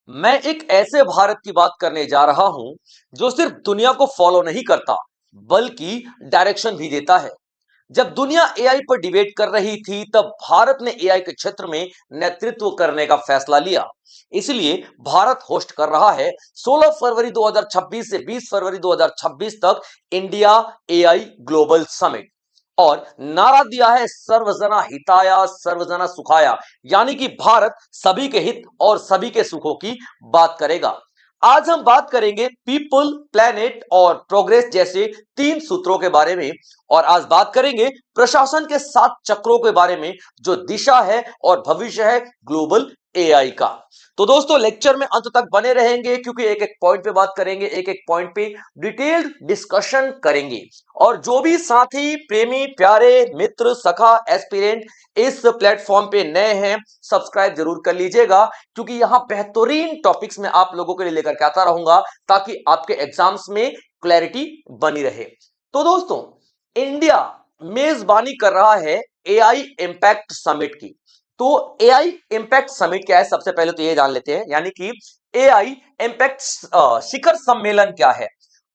मैं एक ऐसे भारत की बात करने जा रहा हूं जो सिर्फ दुनिया को फॉलो नहीं करता बल्कि डायरेक्शन भी देता है। जब दुनिया एआई पर डिबेट कर रही थी तब भारत ने एआई के क्षेत्र में नेतृत्व करने का फैसला लिया। इसलिए भारत होस्ट कर रहा है 16 फरवरी 2026 से 20 फरवरी 2026 तक इंडिया एआई ग्लोबल समिट। और नारा दिया है सर्वजना हिताय सर्वजना सुखाय, यानी कि भारत सभी के हित और सभी के सुखों की बात करेगा। आज हम बात करेंगे पीपल, प्लेनेट और प्रोग्रेस जैसे तीन सूत्रों के बारे में। और आज बात करेंगे प्रशासन के 7 चक्रों के बारे में, जो दिशा है और भविष्य है ग्लोबल एआई का। तो दोस्तों लेक्चर में अंत तक बने रहेंगे, क्योंकि एक एक पॉइंट पे बात करेंगे, एक एक पॉइंट पे डिटेल्ड डिस्कशन करेंगे। और जो भी साथी, प्रेमी, प्यारे मित्र, सखा, एस्पिरेंट इस प्लेटफॉर्म पे नए हैं, सब्सक्राइब जरूर कर लीजिएगा, क्योंकि यहां बेहतरीन टॉपिक्स में आप लोगों के लिए लेकर के आता रहूंगा, ताकि आपके एग्जाम्स में क्लैरिटी बनी रहे। तो दोस्तों, इंडिया मेजबानी कर रहा है एआई इंपैक्ट समिट की। तो एआई इंपैक्ट समिट क्या है, सबसे पहले तो ये जान लेते हैं, यानी कि एआई इंपैक्ट शिखर सम्मेलन क्या है।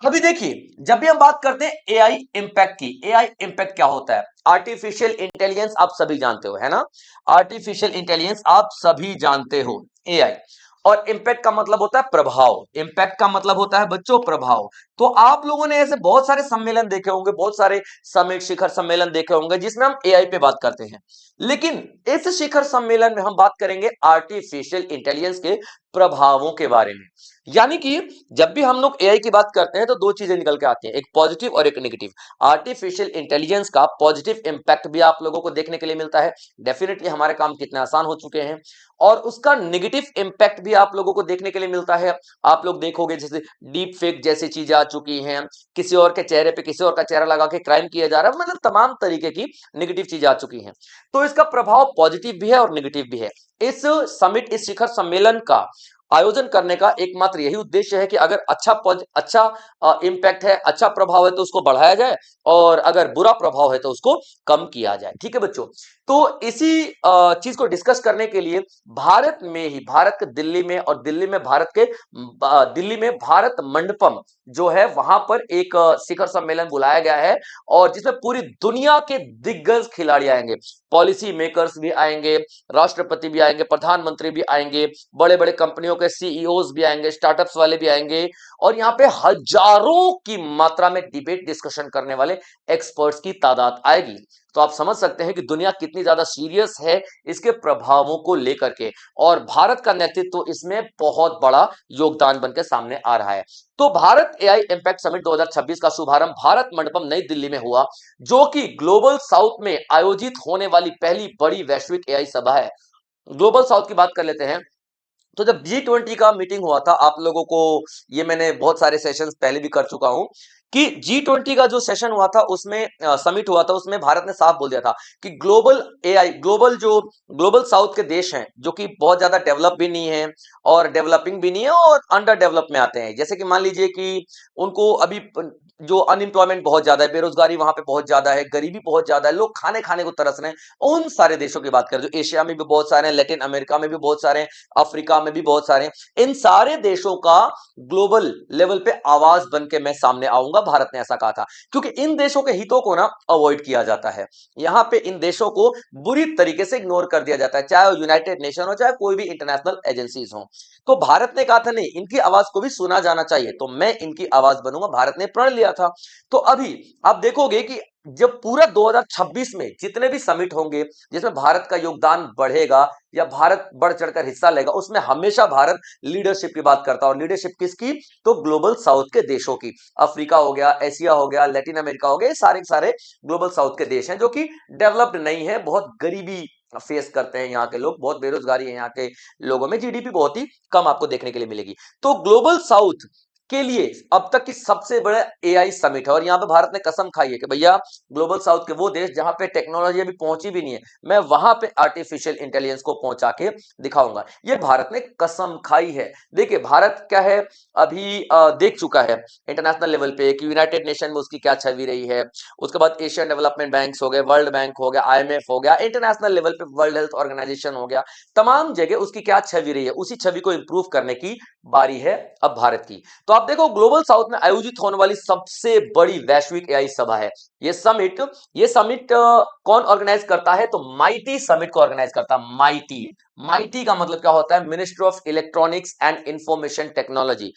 अभी देखिए, जब भी हम बात करते हैं एआई इंपैक्ट की, एआई इंपैक्ट क्या होता है? आर्टिफिशियल इंटेलिजेंस आप सभी जानते हो, है ना? आर्टिफिशियल इंटेलिजेंस आप सभी जानते हो, एआई। और इंपैक्ट का मतलब होता है प्रभाव, इंपैक्ट का मतलब होता है बच्चों प्रभाव। तो आप लोगों ने ऐसे बहुत सारे सम्मेलन देखे होंगे, बहुत सारे समिट, शिखर सम्मेलन देखे होंगे, जिसमें हम एआई पे बात करते हैं। लेकिन इस शिखर सम्मेलन में हम बात करेंगे आर्टिफिशियल इंटेलिजेंस के प्रभावों के बारे में। यानी कि जब भी हम लोग एआई की बात करते हैं तो दो चीजें निकल के आती हैं, एक पॉजिटिव और एक नेगेटिव। आर्टिफिशियल इंटेलिजेंस का पॉजिटिव इंपैक्ट भी आप लोगों को देखने के लिए मिलता है, डेफिनेटली हमारे काम कितने आसान हो चुके हैं। और उसका नेगेटिव इंपैक्ट भी आप लोगों को देखने के लिए मिलता है। आप लोग देखोगे जैसे डीप फेक जैसी चीजें आ चुकी हैं, किसी और के चेहरे पे किसी और का चेहरा लगा के क्राइम किया जा रहा है, मतलब तमाम तरीके की नेगेटिव चीजें आ चुकी हैं। तो इसका प्रभाव पॉजिटिव भी है और नेगेटिव भी है। इस समिट, इस शिखर सम्मेलन का आयोजन करने का एकमात्र यही उद्देश्य है कि अगर अच्छा इंपैक्ट है, अच्छा प्रभाव है, तो उसको बढ़ाया जाए, और अगर बुरा प्रभाव है तो उसको कम किया जाए। ठीक है बच्चों? तो इसी चीज को डिस्कस करने के लिए भारत में ही, भारत के दिल्ली में, और दिल्ली में भारत के दिल्ली में भारत मंडपम जो है, वहां पर एक शिखर सम्मेलन बुलाया गया है, और जिसमें पूरी दुनिया के दिग्गज खिलाड़ी आएंगे, पॉलिसी मेकर्स भी आएंगे, राष्ट्रपति भी आएंगे, प्रधानमंत्री भी आएंगे, बड़े बड़े कंपनियों के सीईओज भी आएंगे, स्टार्टअप्स वाले भी आएंगे, और यहाँ पे हजारों की मात्रा में डिबेट डिस्कशन करने वाले एक्सपर्ट्स की तादाद आएगी। तो आप समझ सकते हैं कि दुनिया कितनी ज्यादा सीरियस है इसके प्रभावों को लेकर के, और भारत का नेतृत्व इसमें बहुत बड़ा योगदान बनकर सामने आ रहा है। तो भारत एआई इंपैक्ट समिट 2026 का शुभारंभ भारत मंडपम नई दिल्ली में हुआ, जो कि ग्लोबल साउथ में आयोजित होने वाली पहली बड़ी वैश्विक एआई सभा है। ग्लोबल साउथ की बात कर लेते हैं। तो जब G20 का मीटिंग हुआ था, आप लोगों को ये मैंने बहुत सारे सेशंस पहले भी कर चुका हूं, कि G20 का जो सेशन हुआ था, उसमें समिट हुआ था, उसमें भारत ने साफ बोल दिया था कि ग्लोबल एआई, ग्लोबल साउथ के देश हैं, जो कि बहुत ज्यादा डेवलप भी नहीं है और डेवलपिंग भी नहीं है और अंडर डेवलप में आते हैं। जैसे कि मान लीजिए कि उनको अभी जो अनएम्प्लॉयमेंट बहुत ज्यादा है, बेरोजगारी वहां पे बहुत ज्यादा है, गरीबी बहुत ज्यादा है, लोग खाने खाने को तरस रहे हैं, उन सारे देशों की बात करें, जो एशिया में भी बहुत सारे हैं, लैटिन अमेरिका में भी बहुत सारे हैं, अफ्रीका में भी बहुत सारे हैं, इन सारे देशों का ग्लोबल लेवल पे आवाज बन के मैं सामने आऊंगा, भारत ने ऐसा कहा था। क्योंकि इन देशों के हितों को ना अवॉइड किया जाता है, यहां पे इन देशों को बुरी तरीके से इग्नोर कर दिया जाता है, चाहे वो यूनाइटेड नेशन हो, चाहे कोई भी इंटरनेशनल एजेंसीज हो। तो भारत ने कहा था नहीं, इनकी आवाज को भी सुना जाना चाहिए, तो मैं इनकी आवाज बनूंगा, भारत ने प्रण लिया था। तो अभी आप देखोगे कि जब पूरा 2026 में जितने भी समिट होंगे जिसमें भारत का योगदान बढ़ेगा या भारत बढ़ चढ़कर हिस्सा लेगा, उसमें हमेशा भारत लीडरशिप की बात करता है। और लीडरशिप किसकी? तो ग्लोबल साउथ के देशों की। अफ्रीका हो गया, एशिया हो गया, लैटिन अमेरिका हो गया, ये सारे सारे ग्लोबल साउथ के देश हैं जो कि डेवलप्ड नहीं है, बहुत गरीबी फेस करते हैं यहाँ के लोग, बहुत बेरोजगारी है यहाँ के लोगों में, जीडीपी बहुत ही कम आपको देखने के लिए मिलेगी। तो ग्लोबल साउथ के लिए अब तक की सबसे बड़ा एआई समिट है। और यहाँ पे भारत ने कसम खाई है कि भैया ग्लोबल साउथ के वो देश जहां पे टेक्नोलॉजी अभी पहुंची भी नहीं है, मैं वहां पे आर्टिफिशियल इंटेलिजेंस को पहुंचा के दिखाऊंगा। ये भारत ने कसम खाई है। देखिए भारत क्या है, अभी देख चुका है इंटरनेशनल लेवल पे कि यूनाइटेड नेशन में उसकी क्या छवि रही है। उसके बाद एशियन डेवलपमेंट बैंक हो गए, वर्ल्ड बैंक हो गया, आईएमएफ हो गया, इंटरनेशनल लेवल पे वर्ल्ड हेल्थ ऑर्गेनाइजेशन हो गया, तमाम जगह उसकी क्या छवि रही है, उसी छवि को इंप्रूव करने की बारी है अब भारत की। तो आप देखो ग्लोबल साउथ में आयोजित होने वाली सबसे बड़ी वैश्विक एआई सभा है ये समिट कौन ऑर्गेनाइज करता है, तो माइटी समिट को ऑर्गेनाइज करता है। माइटी, माइटी का मतलब क्या होता है, ministry of electronics and information technology,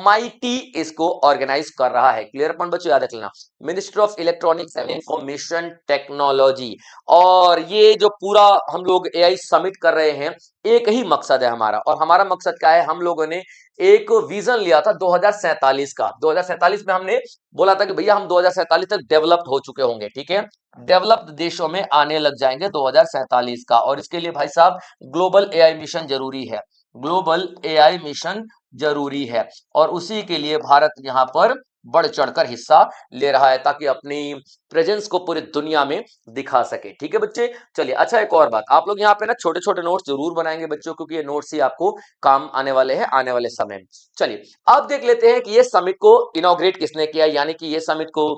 mighty इसको ऑर्गेनाइज कर रहा है। क्लियर अपन बच्चों, याद रख लेना, ministry of electronics and information technology. और ये जो पूरा हम लोग एआई समिट कर रहे हैं, एक ही मकसद है हमारा, और हमारा मकसद क्या है, हम लोगों ने एक विजन लिया था 2047 का। 2047 में हमने बोला था कि भैया हम 2047 तक डेवलप्ड हो चुके होंगे, ठीक है, डेवलप्ड देशों में आने लग जाएंगे 2047 का। और इसके लिए भाई साहब ग्लोबल एआई मिशन जरूरी है, ग्लोबल एआई मिशन जरूरी है। और उसी के लिए भारत यहां पर बढ़ चढ़कर हिस्सा ले रहा है ताकि अपनी प्रेजेंस को पूरी दुनिया में दिखा सके। ठीक है बच्चे, चलिए। अच्छा एक और बात, आप लोग यहाँ पे ना छोटे छोटे नोट्स जरूर बनाएंगे बच्चों, क्योंकि ये नोट्स ही आपको काम आने वाले हैं आने वाले समय में। चलिए अब देख लेते हैं कि ये समिट को इनॉग्रेट किसने किया, यानी कि ये समिट को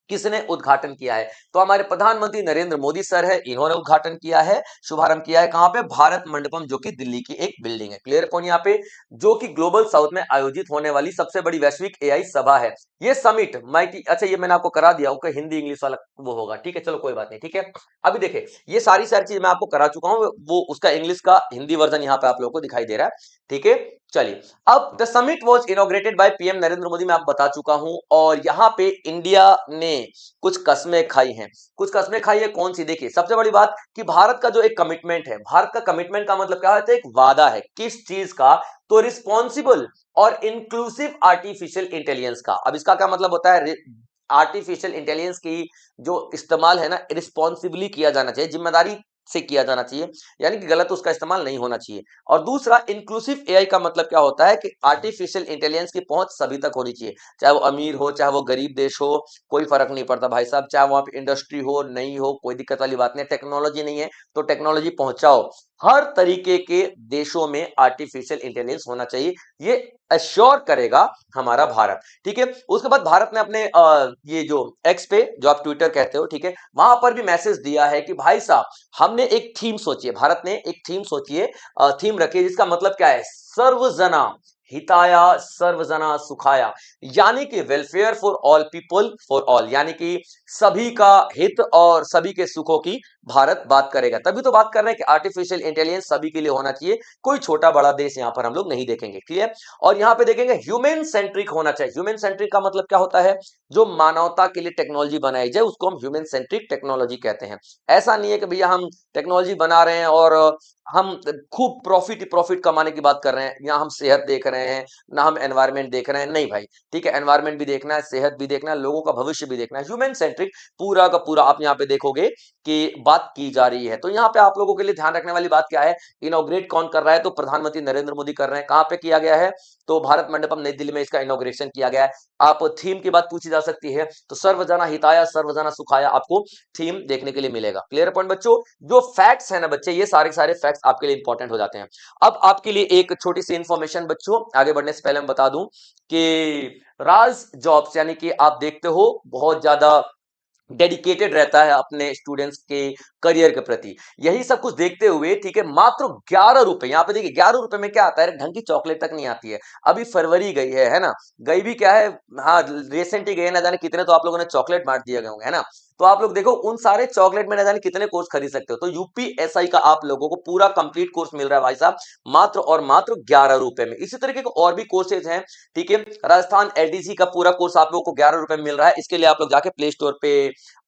किसने उद्घाटन किया है। तो हमारे प्रधानमंत्री नरेंद्र मोदी सर है, इन्होंने उद्घाटन किया है, शुभारंभ किया है। कहां पे, भारत मंडपम, जो कि दिल्ली की एक बिल्डिंग है। क्लियर कौन यहाँ पे, जो कि ग्लोबल साउथ में आयोजित होने वाली सबसे बड़ी वैश्विक एआई सभा है। ये समिट माइटी, अच्छा ये मैंने आपको करा दिया, ओके, हिंदी इंग्लिश वाला वो होगा, ठीक है, चलो कोई बात नहीं, ठीक है। अभी देखिए ये सारी सारी चीज मैं आपको करा चुका हूं, वो उसका इंग्लिश का हिंदी वर्जन यहाँ पे आप लोगों को दिखाई दे रहा है, ठीक है। चलिए अब the summit was inaugurated by PM Narendra Modi, मैं आपको बता चुका हूं। और यहाँ पे इंडिया ने कुछ कस्में खाई हैं, कुछ कस्में खाई है, कौन सी, देखिए सबसे बड़ी बात कि भारत का जो एक कमिटमेंट है, भारत का कमिटमेंट का मतलब क्या होता है, एक वादा है, किस चीज का, तो रिस्पॉन्सिबल और इंक्लूसिव आर्टिफिशियल इंटेलिजेंस का। अब इसका क्या मतलब होता है, आर्टिफिशियल इंटेलिजेंस की जो इस्तेमाल है ना, रिस्पॉन्सिबली किया जाना चाहिए, जिम्मेदारी से किया जाना चाहिए, यानी कि गलत उसका इस्तेमाल नहीं होना चाहिए। और दूसरा इंक्लूसिव एआई का मतलब क्या होता है कि आर्टिफिशियल इंटेलिजेंस की पहुंच सभी तक होनी चाहिए, चाहे वो अमीर हो चाहे वो गरीब देश हो, कोई फर्क नहीं पड़ता भाई साहब, चाहे वहां पे इंडस्ट्री हो नहीं हो, कोई दिक्कत वाली बात नहीं है। टेक्नोलॉजी नहीं है तो टेक्नोलॉजी पहुंचाओ, हर तरीके के देशों में आर्टिफिशियल इंटेलिजेंस होना चाहिए, ये अश्योर करेगा हमारा भारत, ठीक है। उसके बाद भारत ने अपने ये जो एक्स पे, जो आप ट्विटर कहते हो, ठीक है, वहां पर भी मैसेज दिया है कि भाई साहब हमने एक थीम सोची है, भारत ने एक थीम सोची है, थीम रखी है, जिसका मतलब क्या है, सर्वजना हिताया सर्वजना सुखाया, यानी कि welfare for all people for all, यानी कि सभी का हित और सभी के सुखों की भारत बात करेगा। तभी तो बात कर रहे हैं कि आर्टिफिशियल इंटेलिजेंस सभी के लिए होना चाहिए, कोई छोटा बड़ा देश यहां पर हम लोग नहीं देखेंगे, क्लियर। और यहां पे देखेंगे ह्यूमन सेंट्रिक होना चाहिए। ह्यूमन सेंट्रिक का मतलब क्या होता है, जो मानवता के लिए टेक्नोलॉजी बनाई जाए उसको हम ह्यूमन सेंट्रिक टेक्नोलॉजी कहते हैं। ऐसा नहीं है कि भैया हम टेक्नोलॉजी बना रहे हैं और हम खूब प्रॉफिट प्रॉफिट कमाने की बात कर रहे हैं, यहाँ हम सेहत देख रहे हैं ना हम एनवायरमेंट देख रहे हैं, नहीं भाई, ठीक है, एनवायरमेंट भी देखना है, सेहत भी देखना है, लोगों का भविष्य भी देखना है। ह्यूमन सेंट्रिक पूरा का पूरा आप यहाँ पे देखोगे कि बात की जा रही है। तो यहाँ पे आप लोगों के लिए ध्यान रखने वाली बात क्या है, इनॉग्रेट कौन कर रहा है, तो प्रधानमंत्री नरेंद्र मोदी कर रहे हैं। कहां पे किया गया है, तो भारत मंडपम नई दिल्ली में इसका इनॉग्रेशन किया गया है। आप थीम की बात पूछी जा सकती है, तो सर्वजना हिताया सर्वजना सुखाया आपको थीम देखने के लिए मिलेगा। क्लियर पॉइंट बच्चों, जो फैक्ट्स है ना बच्चे, ये सारे सारे फैक्ट्स आपके लिए इंपॉर्टेंट हो जाते हैं। अब आपके लिए एक छोटी सी इंफॉर्मेशन बच्चों, आगे बढ़ने से पहले मैं बता दूं कि राज जॉब्स, यानी कि आप देखते हो बहुत ज्यादा डेडिकेटेड रहता है अपने स्टूडेंट्स के करियर के प्रति, यही सब कुछ देखते हुए, ठीक है, मात्र 11 रुपए, यहाँ पे देखिए 11 रुपए में क्या आता है, ढंग की चॉकलेट तक नहीं आती है। अभी फरवरी गई है ना, गई भी क्या है, हाँ रिसेंट ही गई है, ना जाने कितने तो आप लोगों ने चॉकलेट बांट दिए गए होंगे, है ना। तो आप लोग देखो उन सारे चॉकलेट में ना जाने कितने कोर्स खरीद सकते हो। तो यूपीएसआई का आप लोगों को पूरा कंप्लीट कोर्स मिल रहा है भाई साहब, मात्र और मात्र 11 रुपए में। इसी तरीके के और भी कोर्सेज हैं, ठीक है, राजस्थान एलडीसी का पूरा कोर्स आप लोगों को 11 रुपए में मिल रहा है। इसके लिए आप लोग जाके प्ले स्टोर पे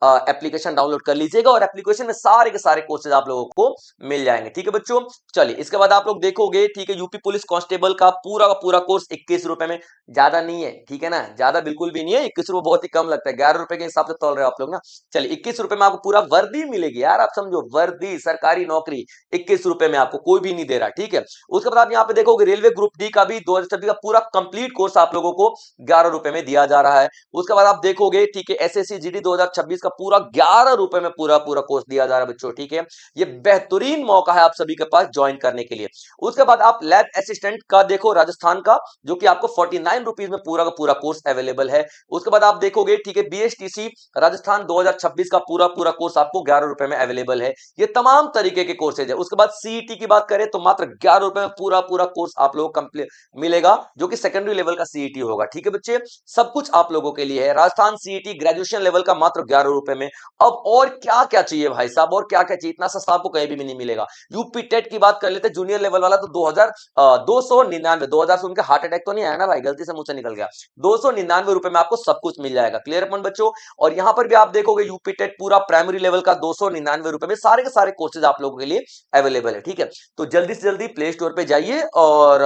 एप्लीकेशन डाउनलोड कर लीजिएगा, और एप्लीकेशन में सारे के सारे कोर्सेज आप लोगों को मिल जाएंगे, ठीक है बच्चों। चलिए इसके बाद आप लोग देखोगे, ठीक है, यूपी पुलिस कांस्टेबल का पूरा कोर्स 21 रुपए में, ज्यादा नहीं है, ठीक है ना, ज्यादा बिल्कुल भी नहीं है, 21 रुपए बहुत ही कम लगता है, 11 रुपए के हिसाब से तोल रहे हो आप लोग ना। चलिए 21 रुपए में आपको पूरा वर्दी मिलेगी यार, आप समझो वर्दी, सरकारी नौकरी 21 रुपए में आपको कोई भी नहीं दे रहा, ठीक है। उसके बाद आप यहाँ पे देखोगे रेलवे ग्रुप डी का भी 2026 का पूरा कंप्लीट कोर्स आप लोगों को 11 रुपए में दिया जा रहा है। उसके बाद आप देखोगे, ठीक है, एसएससी जीडी 2026 का पूरा 11 रुपए में पूरा पूरा कोर्स दिया जा रहा है बच्चों, ठीक है। ये बेहतरीन मौका है आप सभी के पास ज्वाइन करने के लिए। उसके बाद आप लैब असिस्टेंट का देखो राजस्थान का, जो कि आपको 49 रुपीज में पूरा का पूरा कोर्स अवेलेबल है। उसके बाद आप देखोगे, ठीक है, बीएसटीसी राजस्थान 2026 का पूरा पूरा कोर्स आपको 11 रुपए में अवेलेबल है। ये तमाम तरीके के कोर्सेज है। उसके बाद सीईटी की बात करें तो मात्र 11 रुपए में पूरा पूरा कोर्स आप लोगों को कंप्लीट मिलेगा, जो कि सेकेंडरी लेवल का सीईटी होगा, ठीक है बच्चे। सब कुछ आप लोगों के लिए है। राजस्थान सीईटी ग्रेजुएशन लेवल का मात्र 11 रुपए में। अब और क्या क्या चाहिए भाई साहब, और क्या क्या चाहिए, इतना सस्ता आपको कहीं भी नहीं मिलेगा। यूपी टेट की बात कर लेते, जूनियर लेवल वाला तो 299, 2000 से उनके हार्ट अटैक तो नहीं आया ना भाई, गलती से मुंह से निकल गया, 299 रुपए में आपको सब कुछ मिल जाएगा। क्लियर अपन बच्चों। और यहां पर भी आप देखोगे यूपी टेट पूरा प्राइमरी लेवल का 299 रुपए में सारे के सारे कोर्सेज आप लोगों के लिए अवेलेबल है, ठीक है। तो जल्दी से जल्दी प्ले स्टोर पे जाइए और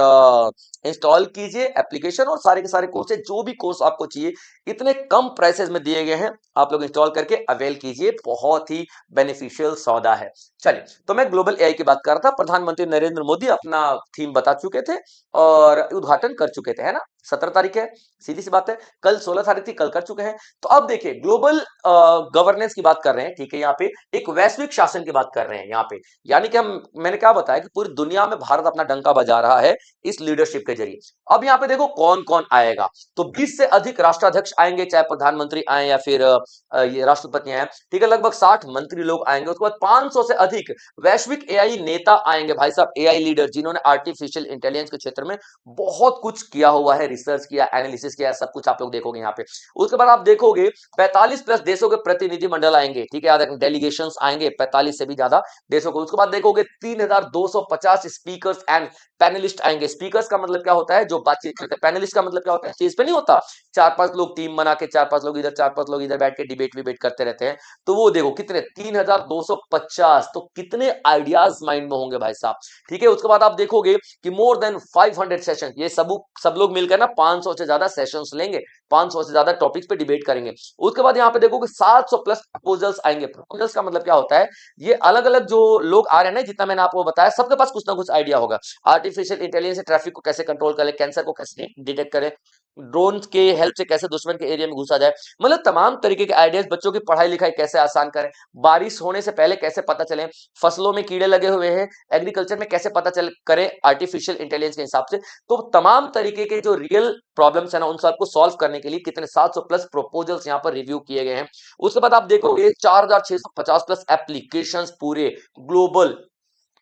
इंस्टॉल कीजिए एप्लीकेशन, और सारे के सारे कोर्सेज, जो भी कोर्स आपको चाहिए इतने कम प्राइसेस में दिए गए हैं, आप लोग इंस्टॉल करके अवेल कीजिए। बहुत ही बेनिफिशियल सौदा है। चलिए, तो मैं ग्लोबल एआई की बात कर रहा था। प्रधानमंत्री नरेंद्र मोदी अपना थीम बता चुके थे और उद्घाटन कर चुके थे, है ना। 17 तारीख है, सीधी सी बात है। कल 16 तारीख थी, कल कर चुके हैं। तो अब देखिए ग्लोबल गवर्नेंस की बात कर रहे हैं, ठीक है। यहाँ पे एक वैश्विक शासन की बात कर रहे हैं यहाँ पे, यानी कि हम, मैंने क्या बताया कि पूरी दुनिया में भारत अपना डंका बजा रहा है इस लीडरशिप के जरिए। अब यहाँ पे देखो कौन कौन आएगा, तो 20 से अधिक राष्ट्राध्यक्ष आएंगे, चाहे प्रधानमंत्री आए या फिर ये राष्ट्रपति आए, ठीक है। लगभग 60 मंत्री लोग आएंगे। उसके बाद 500 से अधिक वैश्विक एआई नेता आएंगे भाई साहब, एआई लीडर, जिन्होंने आर्टिफिशियल इंटेलिजेंस के क्षेत्र में बहुत कुछ किया हुआ है, रिसर्च किया, एनालिसिस किया, सब कुछ आप लोग देखोगे यहाँ पे। उसके बाद आप देखोगे 45 प्लस देशों के प्रतिनिधि मंडल आएंगे, ठीक है, याद रखना, डेलीगेशंस आएंगे 45 से भी ज्यादा देशों को। उसके बाद देखोगे 3250 स्पीकर्स एंड पैनलिस्ट आएंगे। स्पीकर्स का मतलब क्या होता है, जो बातचीत करते हैं। पैनलिस्ट का मतलब क्या होता है, स्टेज पे नहीं होता 4-5 लोग टीम बना के, 4-5 लोग इधर 4-5 लोग इधर बैठ के डिबेट विबेट करते रहते हैं। तो वो देखो कितने, 3250, तो कितने आइडियाज माइंड में होंगे भाई साहब, ठीक है। उसके बाद आप देखोगे कि मोर देन 500 सेशन, ये सब लोग मिलकर ना 500 से ज्यादा सेशंस लेंगे, 500 से ज्यादा टॉपिक्स पे डिबेट करेंगे। उसके बाद यहाँ पे देखोगे 700 प्लस प्रपोजल्स आएंगे। प्रपोजल्स का मतलब क्या होता है, ये अलग अलग जो लोग आ रहे हैं ना, जितना मैंने आपको बताया, सबके पास कुछ ना कुछ आइडिया होगा। आर्टिफिशियल इंटेलिजेंस से ट्रैफिक को कैसे कंट्रोल करें, कैंसर को कैसे डिटेक्ट करें, ड्रोन के हेल्प से कैसे दुश्मन के एरिया में घुसा जाए, मतलब तमाम तरीके के आइडियाज। बच्चों की पढ़ाई लिखाई कैसे आसान करें, बारिश होने से पहले कैसे पता चले, फसलों में कीड़े लगे हुए हैं, एग्रीकल्चर में कैसे पता चल करें आर्टिफिशियल इंटेलिजेंस के हिसाब से। तो तमाम तरीके के जो रियल प्रॉब्लम्स है ना, उन सबको सॉल्व करने के लिए कितने 700 प्लस प्रोपोजल्स यहाँ पर रिव्यू किए गए हैं। उसके बाद आप देखोगे 4650 प्लस एप्लीकेशंस पूरे ग्लोबल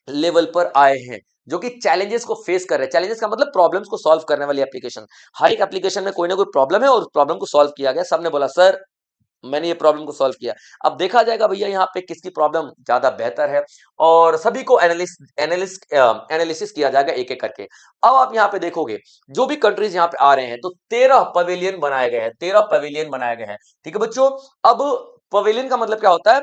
लेवल पर आए हैं, जो कि चैलेंजेस को फेस कर रहे हैं। चैलेंजेस का मतलब प्रॉब्लम्स को सॉल्व करने वाली एप्लीकेशन। हर एक एप्लीकेशन में कोई ना कोई प्रॉब्लम है और उस प्रॉब्लम को सॉल्व किया गया। सबने बोला सर मैंने ये प्रॉब्लम को सॉल्व किया। अब देखा जाएगा भैया यहाँ पे किसकी प्रॉब्लम ज्यादा बेहतर है, और सभी को एनालिसिस किया जाएगा एक एक करके। अब आप यहाँ पे देखोगे जो भी कंट्रीज यहाँ पे आ रहे हैं, तो 13 पवेलियन बनाए गए हैं, 13 पवेलियन बनाए गए हैं, ठीक है बच्चों। अब पवेलियन का मतलब क्या होता है,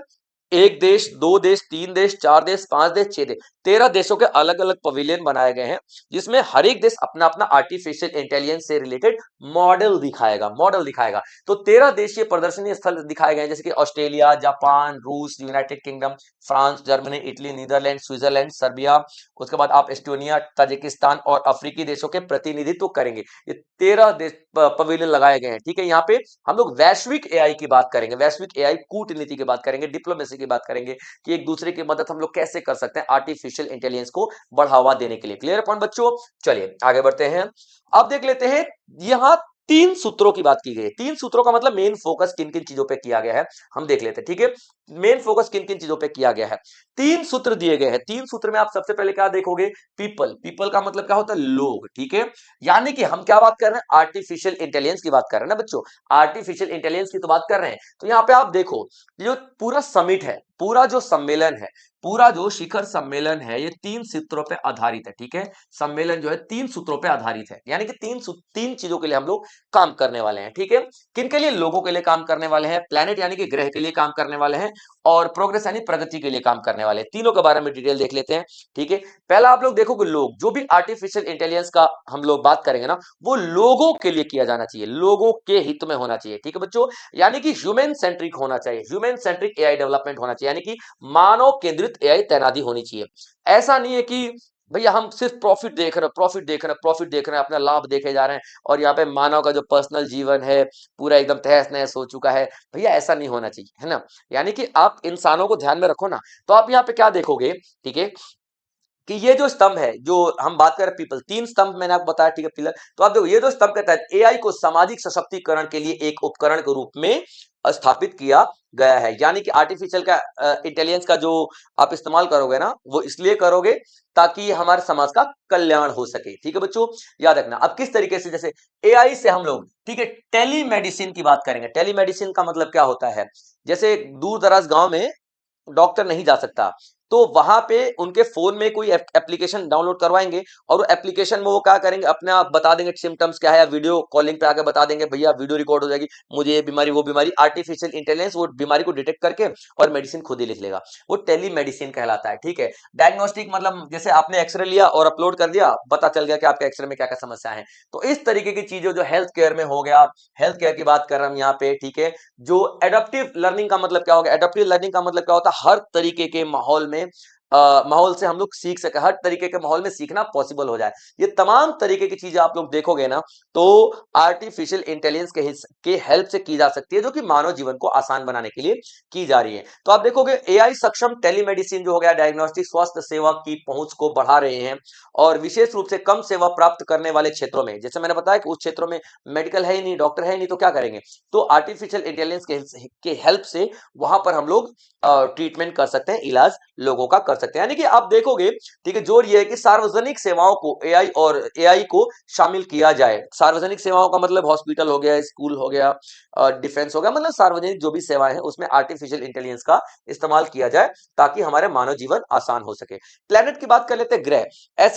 एक देश, दो देश, तीन देश, चार देश, पांच देश, छह देश, 13 देशों के अलग अलग पवेलियन बनाए गए हैं, जिसमें हर एक देश अपना अपना आर्टिफिशियल इंटेलिजेंस से रिलेटेड मॉडल दिखाएगा। तो 13 देशीय प्रदर्शनी स्थल दिखाए गए हैं, जैसे कि ऑस्ट्रेलिया, जापान, रूस, United Kingdom, France, Germany, Italy, Netherlands, Switzerland, Serbia. उसके बाद आप एस्टोनिया, ताजिकिस्तान और अफ्रीकी देशों के प्रतिनिधित्व करेंगे। ये 13 देश पवेलियन लगाए गए हैं, ठीक है। यहाँ पे हम लोग वैश्विक एआई की बात करेंगे, वैश्विक एआई कूटनीति की बात करेंगे, डिप्लोमेसी की बात करेंगे, कि एक दूसरे की मदद हम लोग कैसे कर सकते हैं आर्टिफिशियल इंटेलिजेंस को बढ़ावा देने के लिए। क्लियर पॉइंट बच्चों। चलिए आगे बढ़ते हैं। अब देख लेते हैं, यहां 3 सूत्रों की बात की गई है। 3 सूत्रों का मतलब मेन फोकस किन किन चीजों पे किया गया है, हम देख लेते हैं, ठीक है। मेन फोकस किन किन चीजों पे किया गया है, 3 सूत्र दिए गए हैं। 3 सूत्र में आप सबसे पहले क्या देखोगे, पीपल का मतलब क्या होता है, लोग, ठीक है। यानी कि हम क्या बात कर रहे हैं, आर्टिफिशियल इंटेलिजेंस की बात कर रहे हैं ना बच्चों, आर्टिफिशियल इंटेलिजेंस की तो बात कर रहे हैं। तो यहाँ पे आप देखो, जो पूरा समिट है, पूरा जो सम्मेलन है, पूरा जो शिखर सम्मेलन है, ये 3 सूत्रों पे आधारित है, ठीक है। सम्मेलन जो है 3 सूत्रों पे आधारित है, यानी कि 3 चीजों के लिए हम लोग काम करने वाले हैं, ठीक है। किन के लिए, लोगों के लिए काम करने वाले हैं, प्लेनेट यानी कि ग्रह के लिए काम करने वाले हैं, और प्रोग्रेस यानी प्रगति के लिए काम करने वाले। तीनों के बारे में डिटेल देख लेते हैं, ठीक है। पहला आप लोग देखोगे, लोग, जो भी आर्टिफिशियल इंटेलिजेंस का हम लोग बात करेंगे ना, वो लोगों के लिए किया जाना चाहिए, लोगों के हित में होना चाहिए, ठीक है बच्चों। यानी कि ह्यूमन सेंट्रिक होना चाहिए, ह्यूमन सेंट्रिक एआई डेवलपमेंट होना चाहिए, यानी कि मानव केंद्रित एआई तैनाती होनी चाहिए। ऐसा नहीं है कि भैया हम सिर्फ प्रॉफिट देख रहे हैं, प्रॉफिट देख रहे हैं, प्रॉफिट देख रहे हैं, अपना लाभ देखे जा रहे हैं, और यहाँ पे मानव का जो पर्सनल जीवन है पूरा एकदम तहस नहस हो चुका है। भैया ऐसा नहीं होना चाहिए, है ना। यानी कि आप इंसानों को ध्यान में रखो ना। तो आप यहाँ पे क्या देखोगे, ठीक है, कि ये जो स्तंभ है, जो हम बात करें पीपल, तीन स्तंभ मैंने आपको बताया, ठीक है, पिलर। तो आप देखो, ये जो स्तंभ के तहत एआई को सामाजिक सशक्तिकरण के लिए एक उपकरण के रूप में स्थापित किया गया है। यानी कि आर्टिफिशियल का इंटेलिजेंस का जो आप इस्तेमाल करोगे ना, वो इसलिए करोगे ताकि हमारे समाज का कल्याण हो सके, ठीक है बच्चों, याद रखना। अब किस तरीके से, जैसे एआई से हम लोग, ठीक है, टेलीमेडिसिन की बात करेंगे। टेलीमेडिसिन का मतलब क्या होता है, जैसे दूर दराज गांव में डॉक्टर नहीं जा सकता, तो वहां पे उनके फोन में कोई एप्लीकेशन डाउनलोड करवाएंगे, और वो एप्लीकेशन में वो क्या करेंगे, अपने आप बता देंगे सिम्टम्स क्या है, या वीडियो कॉलिंग पे आके बता देंगे, भैया वीडियो रिकॉर्ड हो जाएगी, मुझे ये बीमारी वो बीमारी, आर्टिफिशियल इंटेलिजेंस वो बीमारी को डिटेक्ट करके और मेडिसिन खुद ही लिख लेगा। वो टेलीमेडिसिन कहलाता है, ठीक है। डायग्नोस्टिक मतलब जैसे आपने एक्सरे लिया और अपलोड कर दिया, पता चल गया कि आपके एक्सरे में क्या क्या समस्या है। तो इस तरीके की चीजें जो हेल्थ केयर में हो गया, हेल्थ केयर की बात कर रहे हम यहाँ पे, ठीक है। जो एडप्टिव लर्निंग का मतलब क्या होगा, एडप्टिव लर्निंग का मतलब क्या होता है, हर तरीके के माहौल में माहौल से हम लोग सीख सके, हर तरीके के माहौल में सीखना पॉसिबल हो जाए। ये तमाम तरीके की चीजें आप लोग देखोगे ना, तो आर्टिफिशियल इंटेलिजेंस के हेल्प से की जा सकती है, जो कि मानव जीवन को आसान बनाने के लिए की जा रही है। तो आप देखोगे एआई सक्षम टेलीमेडिसिन जो हो गया, डायग्नोस्टिक स्वास्थ्य सेवा की पहुंच को बढ़ा रहे हैं, और विशेष रूप से कम सेवा प्राप्त करने वाले क्षेत्रों में, जैसे मैंने बताया कि उस क्षेत्रों में मेडिकल है ही नहीं, डॉक्टर है ही नहीं, तो क्या करेंगे, तो आर्टिफिशियल इंटेलिजेंस के हेल्प से वहां पर हम लोग ट्रीटमेंट कर सकते हैं, इलाज लोगों का कर सकते हैं। यानी कि आप देखोगे, ठीक है, जोर ये है कि सार्वजनिक सेवाओं को एआई को शामिल किया जाए। सार्वजनिक सेवाओं का मतलब हॉस्पिटल हो गया, स्कूल हो गया, डिफेंस हो गया, मतलब सार्वजनिक जो भी सेवाएं हैं उसमें आर्टिफिशियल इंटेलिजेंस का इस्तेमाल किया जाए, ताकि हमारे मानव जीवन आसान हो सके। प्लेनेट की बात कर लेते हैं, ग्रह।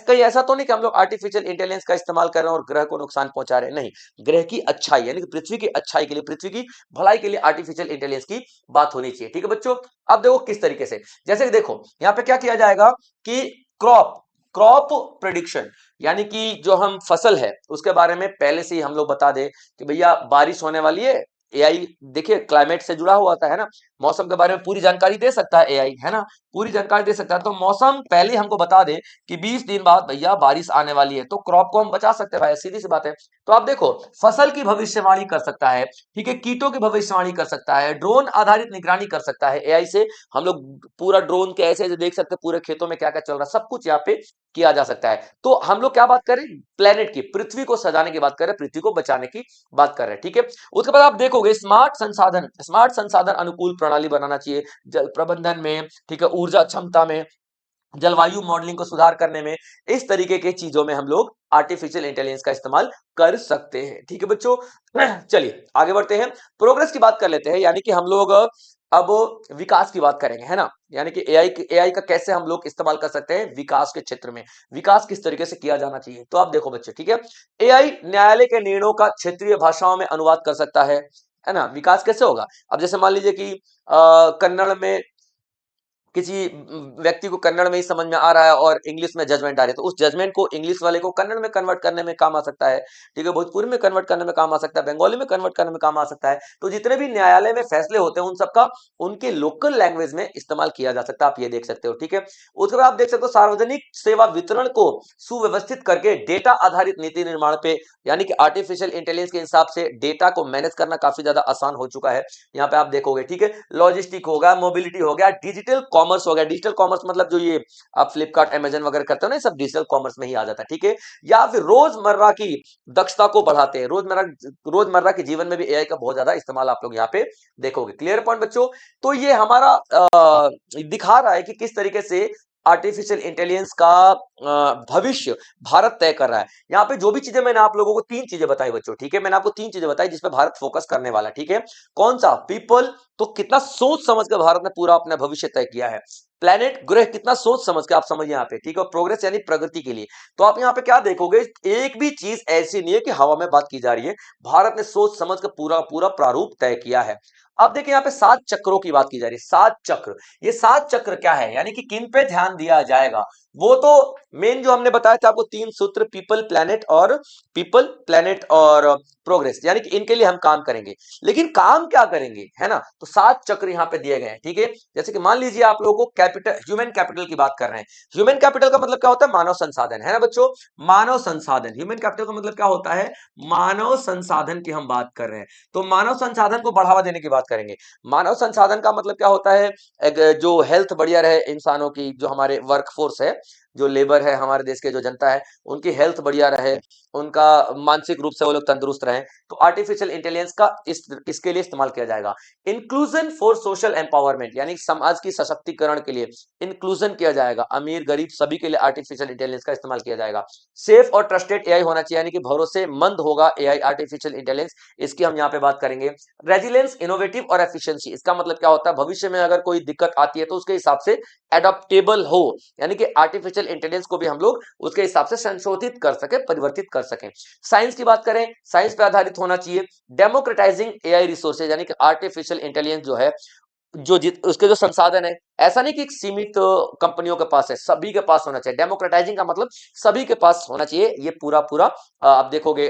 कहीं ऐसा तो नहीं कि हम लोग आर्टिफिशियल इंटेलिजेंस का इस्तेमाल कर रहे हैं और ग्रह को नुकसान पहुंचा रहे हैं, नहीं। ग्रह की अच्छाई यानी कि पृथ्वी की अच्छाई के लिए, पृथ्वी की भलाई के लिए आर्टिफिशियल इंटेलिजेंस की बात होनी चाहिए, ठीक है बच्चों। अब देखो किस तरीके से, जैसे कि देखो यहां पे क्या किया जाएगा कि क्रॉप क्रॉप प्रेडिक्शन, यानी कि जो हम फसल है उसके बारे में पहले से ही हम लोग बता दे कि भैया बारिश होने वाली है। एआई देखिए क्लाइमेट से जुड़ा हुआ था, है ना, मौसम के बारे में पूरी जानकारी दे सकता है एआई, है ना, पूरी जानकारी दे सकता है। तो मौसम पहले हमको बता दे कि 20 दिन बाद भैया बारिश आने वाली है, तो क्रॉप को हम बचा सकते हैं भाई, सीधी सी बात है। तो आप देखो, फसल की भविष्यवाणी कर सकता है, ठीक है, कीटों की भविष्यवाणी कर सकता है, ड्रोन आधारित निगरानी कर सकता है एआई से। हम लोग पूरा ड्रोन के ऐसे ऐसे देख सकते हैं पूरे खेतों में क्या क्या चल रहा है, सब कुछ यहाँ पे किया जा सकता है। तो हम लोग क्या बात करें, प्लेनेट की, पृथ्वी को सजाने की बात कर रहे हैं, पृथ्वी को बचाने की बात कर रहे हैं, ठीक है। उसके बाद आप देखोगे स्मार्ट संसाधन अनुकूल प्रणाली बनाना चाहिए, जल प्रबंधन में, ठीक है, ऊर्जा क्षमता में, जलवायु मॉडलिंग को सुधार करने में, इस तरीके के चीजों में हम लोग आर्टिफिशियल इंटेलिजेंस का इस्तेमाल कर सकते हैं, ठीक है बच्चों। चलिए आगे बढ़ते हैं, प्रोग्रेस की बात कर लेते हैं। यानी कि हम लोग अब विकास की बात करेंगे, है ना, यानी कि एआई का कैसे हम लोग इस्तेमाल कर सकते हैं विकास के क्षेत्र में, विकास किस तरीके से किया जाना चाहिए। तो आप देखो बच्चे, ठीक है, एआई न्यायालय के निर्णयों का क्षेत्रीय भाषाओं में अनुवाद कर सकता है ना। विकास कैसे होगा, अब जैसे मान लीजिए कि कन्नड़ में किसी व्यक्ति को कन्नड़ में ही समझ में आ रहा है और इंग्लिश में जजमेंट आ रही है, तो उस जजमेंट को इंग्लिश वाले को कन्नड़ में कन्वर्ट करने में काम आ सकता है, ठीक है, भोजपुरी में कन्वर्ट करने में काम आ सकता है, बंगाली में कन्वर्ट करने में काम आ सकता है। तो जितने भी न्यायालय में फैसले होते हैं उन सबका उनके लोकल लैंग्वेज में इस्तेमाल किया जा सकता है, आप ये देख सकते हो, ठीक है। उसके बाद आप देख सकते हो सार्वजनिक सेवा वितरण को सुव्यवस्थित करके डेटा आधारित नीति निर्माण पे, यानी कि आर्टिफिशियल इंटेलिजेंस के हिसाब से डेटा को मैनेज करना काफी ज्यादा आसान हो चुका है, यहाँ पे आप देखोगे, ठीक है। लॉजिस्टिक हो गया, मोबिलिटी हो गया, डिजिटल कॉमर्स हो गया, डिजिटल कॉमर्स मतलब जो ये आप फ्लिपकार्ट अमेजन वगैरह करते हो ना, सब डिजिटल कॉमर्स में ही आ जाता है, ठीक है। या फिर रोजमर्रा की दक्षता को बढ़ाते हैं, रोजमर्रा के जीवन में भी एआई का बहुत ज्यादा इस्तेमाल आप लोग यहाँ पे देखोगे। क्लियर पॉइंट बच्चों। तो ये हमारा दिखा रहा है कि किस तरीके से आर्टिफिशियल इंटेलिजेंस का भविष्य भारत तय कर रहा है। यहाँ पे जो भी चीजें मैंने आप लोगों को तीन चीजें बताई बच्चों, ठीक है, मैंने आपको तीन चीजें बताई जिसपे भारत फोकस करने वाला है, ठीक है। कौन सा, पीपल, तो कितना सोच समझ कर भारत ने पूरा अपना भविष्य तय किया है। प्लेनेट ग्रह कितना सोच समझ के आप समझ यहाँ पे, ठीक है। प्रोग्रेस यानी प्रगति के लिए। तो आप यहाँ पे क्या देखोगे, एक भी चीज ऐसी नहीं है कि हवा में बात की जा रही है, भारत ने सोच समझ कर पूरा पूरा प्रारूप तय किया है। अब देखिए यहाँ पे 7 चक्रों की बात की जा रही है, 7 चक्र। ये 7 चक्र क्या है, यानी कि किन पे ध्यान दिया जाएगा, वो तो मेन जो हमने बताया था आपको 3 सूत्र, पीपल प्लेनेट और प्रोग्रेस, यानी कि इनके लिए हम काम करेंगे। लेकिन काम क्या करेंगे, है ना। तो 7 चक्र यहाँ पे दिए गए हैं, ठीक है। जैसे कि मान लीजिए आप लोगों को कैपिटल, ह्यूमन कैपिटल की बात कर रहे हैं। ह्यूमन कैपिटल का मतलब क्या होता है, मानव संसाधन, है ना बच्चों। मानव संसाधन, ह्यूमन कैपिटल का मतलब क्या होता है, मानव संसाधन की हम बात कर रहे हैं। तो मानव संसाधन को बढ़ावा देने की बात करेंगे। मानव संसाधन का मतलब क्या होता है, जो हेल्थ बढ़िया रहे इंसानों की, जो हमारे वर्कफोर्स है, जो लेबर है, हमारे देश के जो जनता है, उनकी हेल्थ बढ़िया रहे, उनका मानसिक रूप से वो लोग तंदुरुस्त रहें, तो आर्टिफिशियल इंटेलिजेंस का इसके लिए इस्तेमाल किया जाएगा। इंक्लूजन फॉर सोशल एम्पावरमेंट, यानी समाज की सशक्तिकरण के लिए इंक्लूजन किया जाएगा, अमीर गरीब सभी के लिए आर्टिफिशियल इंटेलिजेंस का इस्तेमाल किया जाएगा। सेफ और ट्रस्टेड एआई होना चाहिए, यानी कि भरोसेमंद होगा एआई, आर्टिफिशियल इंटेलिजेंस, इसकी हम यहाँ पे बात करेंगे। रेजिलेंस, इनोवेटिव और एफिशिएंसी, इसका मतलब क्या होता है, भविष्य में अगर कोई दिक्कत आती है तो उसके हिसाब से एडॉप्टेबल हो, यानी कि आर्टिफिशियल इंटेलिजेंस को भी हम लोग उसके हिसाब से संशोधित कर सके, परिवर्तित कर सकें। साइंस की बात करें, साइंस पे आधारित होना चाहिए। डेमोक्रेटाइजिंग एआई रिसोर्सेज, यानी कि आर्टिफिशियल इंटेलिजेंस जो है, उसके जो संसाधन है, ऐसा नहीं कि एक सीमित कंपनियों के पास है, सभी के पास होना चाहिए। डेमोक्रेटाइजिंग का मतलब सभी के पास होना चाहिए, ये पूरा पूरा आप देखोगे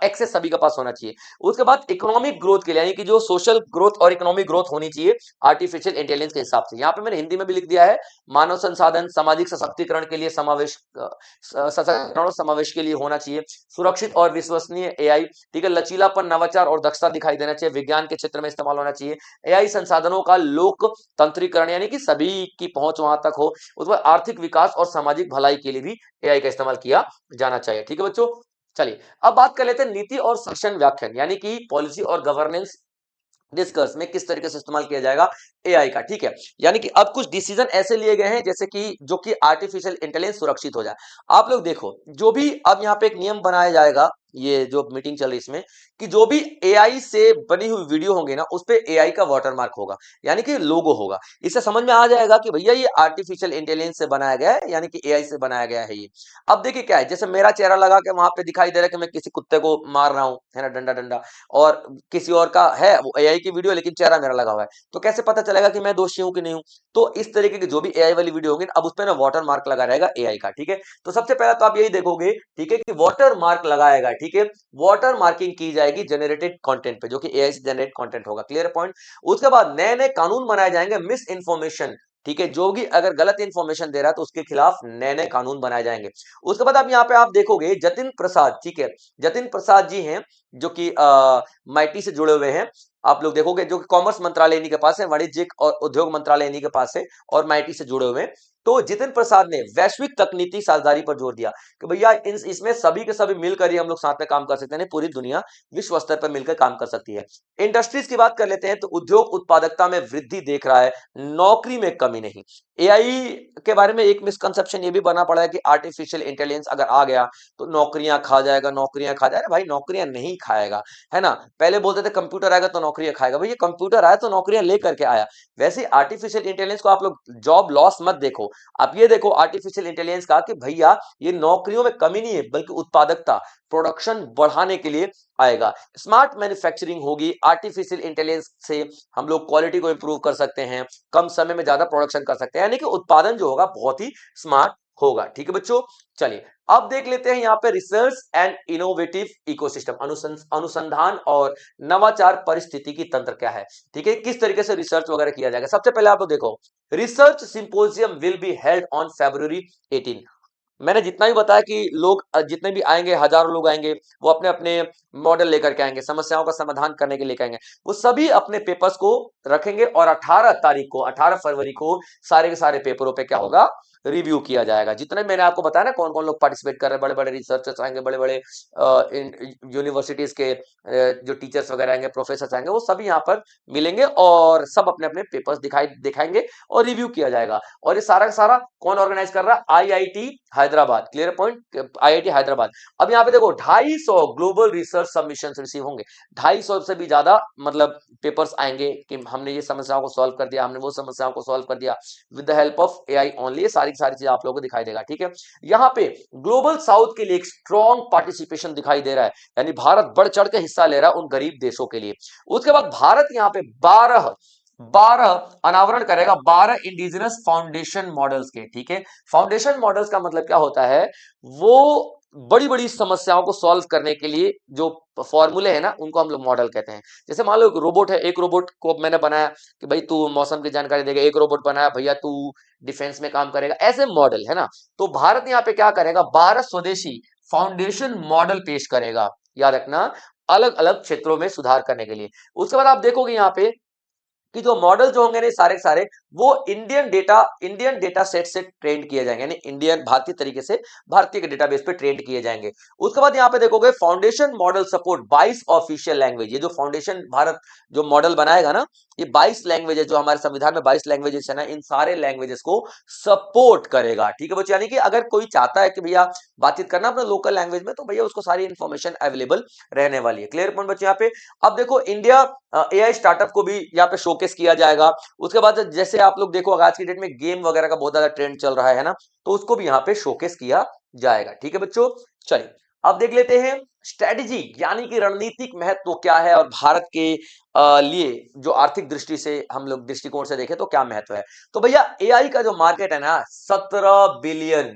एक्सेस सभी के पास होना चाहिए। उसके बाद इकोनॉमिक ग्रोथ के लिए, यानी कि जो सोशल ग्रोथ और इकोनॉमिक ग्रोथ होनी चाहिए आर्टिफिशियल इंटेलिजेंस के हिसाब से। यहाँ पे मैंने हिंदी में भी लिख दिया है, मानव संसाधन सामाजिक सशक्तिकरण के लिए समावेश, सशक्तिकरण और समावेश के लिए होना चाहिए। सुरक्षित और विश्वसनीय एआई, ठीक है। लचीलापन, नवाचार और दक्षता दिखाई देना चाहिए, विज्ञान के क्षेत्र में इस्तेमाल होना चाहिए। एआई संसाधनों का लोकतंत्रीकरण, यानी कि सभी की पहुंच वहां तक हो। उसके बाद आर्थिक विकास और सामाजिक भलाई के लिए भी एआई का इस्तेमाल किया जाना चाहिए, ठीक है बच्चों। चलिए अब बात कर लेते हैं नीति और शासन व्याख्यान, यानी कि पॉलिसी और गवर्नेंस डिस्कर्स में किस तरीके से इस्तेमाल किया जाएगा एआई का, ठीक है। यानी कि अब कुछ डिसीजन ऐसे लिए गए हैं जैसे कि जो कि आर्टिफिशियल इंटेलिजेंस सुरक्षित हो जाए। आप लोग देखो, जो भी अब यहाँ पे एक नियम बनाया जाएगा, ये जो मीटिंग चल रही है इसमें, कि जो भी एआई से बनी हुई वीडियो होंगे ना, उस पे एआई का वाटरमार्क होगा, यानी कि लोगो होगा। इससे समझ में आ जाएगा कि भैया ये आर्टिफिशियल इंटेलिजेंस से बनाया गया है, यानी कि एआई से बनाया गया है ये। अब देखिए क्या है, जैसे मेरा चेहरा लगा के वहां पे दिखाई दे रहा है कि मैं किसी कुत्ते को मार रहा हूं, है ना, डंडा डंडा, और किसी और का है वो एआई की वीडियो, लेकिन चेहरा मेरा लगा हुआ है, तो कैसे पता चलेगा कि मैं दोषी हूं कि नहीं हूं। तो इस तरीके की जो भी एआई वाली वीडियो होगी, अब उस पर ना वाटर मार्क लगा रहेगा एआई का, ठीक है। तो सबसे पहले तो आप यही देखोगे, ठीक है, कि वाटर मार्क लगाएगा, ठीक है, वाटर मार्किंग की जाएगी जनरेटेड कंटेंट पे, जो कि एआई से जनरेट कंटेंट होगा, क्लियर पॉइंट। उसके बाद नए नए कानून बनाए जाएंगे मिस इन्फॉर्मेशन, ठीक है, जो भी अगर गलत इंफॉर्मेशन दे रहा है तो उसके खिलाफ नए नए कानून बनाए जाएंगे। उसके बाद आप यहाँ पे आप देखोगे जतिन प्रसाद, ठीक है, जतिन प्रसाद जी हैं, जो कि माइटी से जुड़े हुए हैं। आप लोग देखोगे जो कि कॉमर्स मंत्रालय इन्हीं के पास है, वाणिज्यिक और उद्योग मंत्रालय इन्हीं के पास है, और माइटी से जुड़े हुए हैं। तो जितिन प्रसाद ने वैश्विक तकनीकी साझेदारी पर जोर दिया कि भैया इसमें सभी के सभी मिलकर ही हम लोग साथ में काम कर सकते हैं, पूरी दुनिया विश्व स्तर पर मिलकर काम कर सकती है। इंडस्ट्रीज की बात कर लेते हैं, तो उद्योग उत्पादकता में वृद्धि देख रहा है, नौकरी में कमी नहीं। एआई के बारे में एक मिसकंसेप्शन ये भी बना पड़ा है कि आर्टिफिशियल इंटेलिजेंस अगर आ गया तो नौकरियां खा जाएगा, नौकरियां खा जाएगा। भाई नौकरियां नहीं खाएगा, है ना। पहले बोलते थे कंप्यूटर आएगा तो नौकरियां खाएगा, भाई ये कंप्यूटर आया तो नौकरियां लेकर के आया। वैसे आर्टिफिशियल इंटेलिजेंस को आप लोग जॉब लॉस मत देखो, आप ये देखो आर्टिफिशियल इंटेलिजेंस का कि भैया ये नौकरियों में कमी नहीं है, बल्कि उत्पादकता, प्रोडक्शन बढ़ाने के लिए आएगा। स्मार्ट मैन्युफैक्चरिंग होगी, आर्टिफिशियल इंटेलिजेंस से हम लोग क्वालिटी को इंप्रूव कर सकते हैं, कम समय में ज्यादा प्रोडक्शन कर सकते हैं, यानी कि उत्पादन जो होगा बहुत ही स्मार्ट होगा, ठीक है बच्चों। चलिए अब देख लेते हैं यहाँ पे रिसर्च एंड इनोवेटिव इकोसिस्टम, अनुसंधान और नवाचार परिस्थिति की तंत्र क्या है, ठीक है, किस तरीके से रिसर्च वगैरह किया जाएगा। सबसे पहले आप देखो, research symposium will be held on February 18। मैंने जितना भी बताया कि लोग जितने भी आएंगे, हजारों लोग आएंगे, वो अपने अपने मॉडल लेकर के आएंगे, समस्याओं का समाधान करने के लिए आएंगे, वो सभी अपने पेपर्स को रखेंगे और 18 तारीख को, 18 फरवरी को सारे के सारे पेपरों पे क्या होगा, रिव्यू किया जाएगा। जितने मैंने आपको बताया ना कौन कौन लोग पार्टिसिपेट कर रहे हैं, बड़े बड़े रिसर्चर्स आएंगे, बड़े बड़े यूनिवर्सिटीज के जो टीचर्स वगैरह आएंगे, प्रोफेसर आएंगे, वो सभी यहाँ पर मिलेंगे और सब अपने अपने पेपर्स दिखाएंगे और रिव्यू किया जाएगा। और ये सारा का सारा कौन ऑर्गेनाइज कर रहा है? IIT Hyderabad. Clear point, IIT Hyderabad. अब यहाँ पे देखो 250 ग्लोबल रिसर्च सबमिशन रिसीव होंगे, 250 से भी ज्यादा मतलब पेपर्स आएंगे कि हमने ये समस्याओं को सॉल्व कर दिया, हमने वो समस्याओं को सॉल्व कर दिया with the help of AI only. ये सारी की सारी चीजें आप लोगों को दिखाई देगा। ठीक है, यहाँ पे ग्लोबल साउथ के लिए एक स्ट्रॉन्ग पार्टिसिपेशन दिखाई दे रहा है, यानी भारत बढ़ चढ़ के हिस्सा ले रहा है उन गरीब देशों के लिए। उसके बाद भारत यहाँ पे 12 अनावरण करेगा 12 इंडिजिनस फाउंडेशन मॉडल्स के। ठीक है, फाउंडेशन मॉडल्स का मतलब क्या होता है? वो बड़ी बड़ी समस्याओं को सॉल्व करने के लिए जो फॉर्मूले है ना, उनको हम लोग मॉडल कहते हैं। जैसे मान लो एक रोबोट है, एक रोबोट को मैंने बनाया कि भाई तू मौसम की जानकारी देगा, एक रोबोट बनाया भैया तू डिफेंस में काम करेगा, ऐसे मॉडल है ना। तो भारत यहाँ पे क्या करेगा? 12 स्वदेशी फाउंडेशन मॉडल पेश करेगा, याद रखना, अलग अलग क्षेत्रों में सुधार करने के लिए। उसके बाद आप देखोगे यहाँ पे कि जो मॉडल जो होंगे ना सारे के सारे, वो इंडियन डेटा सेट से ट्रेंड किए जाएंगे, यानी इंडियन भारतीय तरीके से भारतीय के डेटाबेस पे ट्रेंड किए जाएंगे। उसके बाद यहाँ पे देखोगे foundation model support 22 official language. ये जो फाउंडेशन भारत जो मॉडल बनाएगा ना, ये 22 लैंग्वेजेस, जो हमारे संविधान में 22 लैंग्वेजेस है ना, इन सारे लैंग्वेजेस को सपोर्ट करेगा। ठीक है बच्चों, यानी कि अगर कोई चाहता है कि भैया बातचीत करना अपने लोकल लैंग्वेज में, तो भैया उसको सारी इंफॉर्मेशन अवेलेबल रहने वाली है। क्लियर पॉइंट बच्चों यहाँ पे। अब देखो इंडिया एआई स्टार्टअप को भी यहाँ पे शोकेस किया जाएगा। उसके बाद जैसे आप लोग देखो आज की डेट में गेम वगैरह का बहुत ज्यादा ट्रेंड चल रहा है ना, तो उसको भी यहाँ पे शोकेस किया जाएगा। ठीक है बच्चों, चलिए अब देख लेते हैं स्ट्रेटेजी यानी कि रणनीतिक महत्व क्या है और भारत के लिए जो आर्थिक दृष्टि से हम लोग दृष्टिकोण से देखें तो क्या महत्व है। तो भैया एआई का जो मार्केट है ना, 17 बिलियन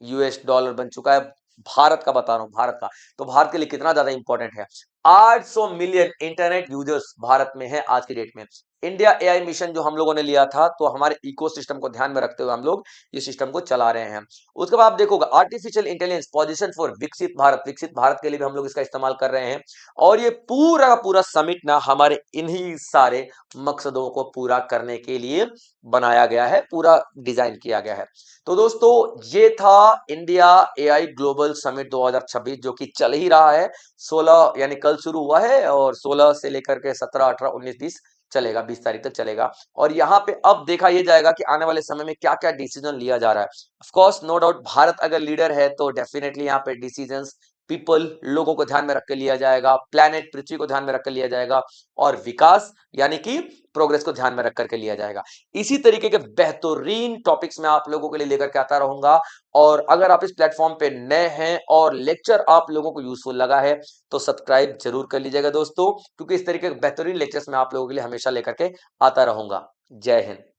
यूएस डॉलर बन चुका है। भारत का बता रहा हूं, भारत का, तो भारत के लिए कितना ज्यादा इंपॉर्टेंट है। 800 मिलियन इंटरनेट यूजर्स भारत में है आज की डेट में। इंडिया एआई मिशन जो हम लोगों ने लिया था, तो हमारे इकोसिस्टम को ध्यान में रखते हुए हम लोग ये सिस्टम को चला रहे हैं। उसके बाद आप देखोगे आर्टिफिशियल इंटेलिजेंस पोजीशन फॉर विकसित भारत के लिए भी हम लोग इसका इस्तेमाल कर रहे हैं। और ये पूरा का पूरा समिट ना हमारे इन्हीं सारे मकसदों को पूरा करने के लिए बनाया गया है, पूरा डिजाइन किया गया है। तो दोस्तों ये था इंडिया एआई ग्लोबल समिट 2026, जो कि चल ही रहा है। 16 यानी कल शुरू हुआ है और 16 से लेकर के 17, 18, 19, 20 चलेगा, 20 तारीख तक चलेगा। और यहाँ पे अब देखा ये जाएगा कि आने वाले समय में क्या क्या डिसीजन लिया जा रहा है। Of course no doubt Bharat अगर लीडर है तो डेफिनेटली यहाँ पे डिसीजंस पीपल, लोगों को ध्यान में रख के लिया जाएगा, प्लेनेट पृथ्वी को ध्यान में रख कर लिया जाएगा, और विकास यानी कि प्रोग्रेस को ध्यान में रख करके लिया जाएगा। इसी तरीके के बेहतरीन टॉपिक्स मैं आप लोगों के लिए लेकर के आता रहूंगा। और अगर आप इस प्लेटफॉर्म पे नए हैं और लेक्चर आप लोगों को यूजफुल लगा है तो सब्सक्राइब जरूर कर लीजिएगा दोस्तों, क्योंकि इस तरीके के बेहतरीन लेक्चर्स मैं आप लोगों के लिए हमेशा लेकर के आता रहूंगा। जय हिंद।